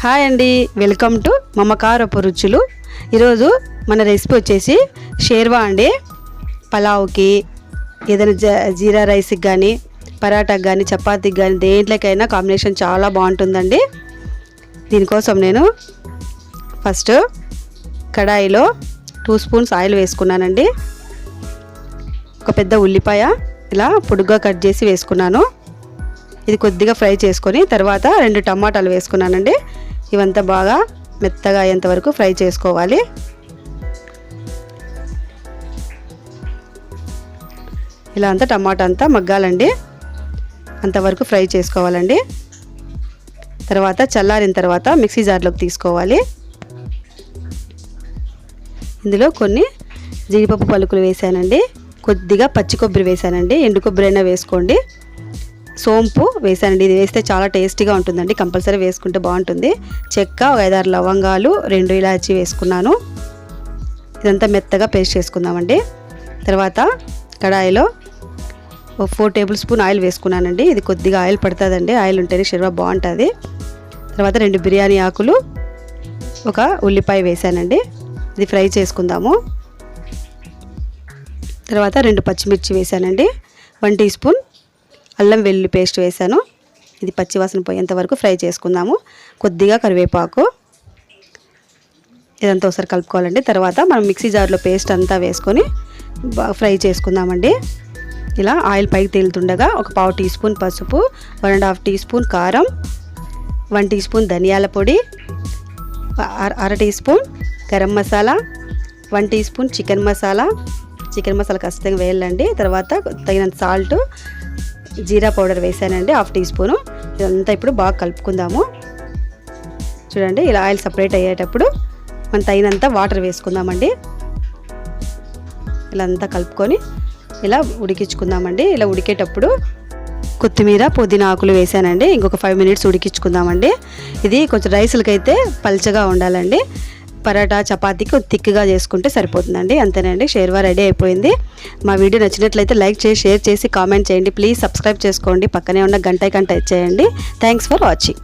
Hi అండి, welcome to మమకారపు రుచులు. ఈరోజు మన రెసిపీ వచ్చేసి షేర్వా అండి. పలావ్కి, ఏదైనా జీరా రైస్కి కానీ, పరాటాకి కానీ, చపాతీకి కానీ, దేంట్లోకైనా కాంబినేషన్ చాలా బాగుంటుందండి. దీనికోసం నేను ఫస్ట్ కడాయిలో 2 స్పూన్స్ ఆయిల్ వేసుకున్నానండి. ఒక పెద్ద ఉల్లిపాయ ఇలా పొడుగ్గా కట్ చేసి వేసుకున్నాను. ఇది కొద్దిగా ఫ్రై చేసుకొని తర్వాత 2 టమాటాలు వేసుకున్నానండి. ఇవంతా బాగా మెత్తగా అయ్యేంత వరకు ఫ్రై చేసుకోవాలి. ఇలా అంతా టమాటా అంతా మగ్గాలండి, అంతవరకు ఫ్రై చేసుకోవాలండి. తర్వాత చల్లారిన తర్వాత మిక్సీ జార్లోకి తీసుకోవాలి. ఇందులో కొన్ని జీడిపప్పు పలుకులు వేసానండి, కొద్దిగా పచ్చి కొబ్బరి వేసానండి, ఎండు కొబ్బరి అయినా వేసుకోండి. సోంపు వేసానండి, ఇది వేస్తే చాలా టేస్టీగా ఉంటుందండి, కంపల్సరీ వేసుకుంటే బాగుంటుంది. చెక్క, 5-6 లవంగాలు, 2 ఇలాచీ వేసుకున్నాను. ఇదంతా మెత్తగా పేస్ట్ చేసుకుందామండి. తర్వాత కడాయిలో 4 టేబుల్ స్పూన్ ఆయిల్ వేసుకున్నానండి. ఇది కొద్దిగా ఆయిల్ పడుతుందండి, ఆయిల్ ఉంటేనే షెర్వా బాగుంటుంది. తర్వాత 2 బిర్యానీ ఆకులు, ఒక ఉల్లిపాయ వేసానండి. ఇది ఫ్రై చేసుకుందాము. తర్వాత 2 పచ్చిమిర్చి వేసానండి. 1 టీ స్పూన్ అల్లం వెల్లుల్లి పేస్ట్ వేసాను. ఇది పచ్చివాసన పోయేంత వరకు ఫ్రై చేసుకుందాము. కొద్దిగా కరివేపాకు, ఇదంతా ఒకసారి కలుపుకోవాలండి. తర్వాత మనం మిక్సీ జార్లో పేస్ట్ అంతా వేసుకొని బాగా ఫ్రై చేసుకుందామండి. ఇలా ఆయిల్ పైకి తేలుతుండగా ఒక 1/2 టీ స్పూన్ పసుపు, 1.5 టీ స్పూన్ కారం, 1 టీ స్పూన్ ధనియాల పొడి, 1/2 teaspoon garam masala, 1 teaspoon chicken masala ఖచ్చితంగా వేయాలండి. తర్వాత తగినంత సాల్ట్, జీరా పౌడర్ వేసానండి 1/2 టీ స్పూను. ఇదంతా ఇప్పుడు బాగా కలుపుకుందాము. చూడండి, ఇలా ఆయిల్ సపరేట్ అయ్యేటప్పుడు మనం తగినంత వాటర్ వేసుకుందామండి. ఇలా అంతా కలుపుకొని ఇలా ఉడికించుకుందామండి. ఇలా ఉడికేటప్పుడు కొత్తిమీర, పుదీనా ఆకులు వేసానండి. ఇంకొక 5 మినిట్స్ ఉడికించుకుందామండి. ఇది కొంచెం రైసులకైతే పల్చగా ఉండాలండి, పరాటా చపాతీకి థిక్గా చేసుకుంటే సరిపోతుందండి. అంతేనండి, షేర్వా రెడీ అయిపోయింది. మా వీడియో నచ్చినట్లయితే లైక్ చేసి, షేర్ చేసి, కామెంట్ చేయండి. ప్లీజ్ సబ్స్క్రైబ్ చేసుకోండి. పక్కనే ఉన్న గంట ఇచ్చేయండి. Thanks for watching.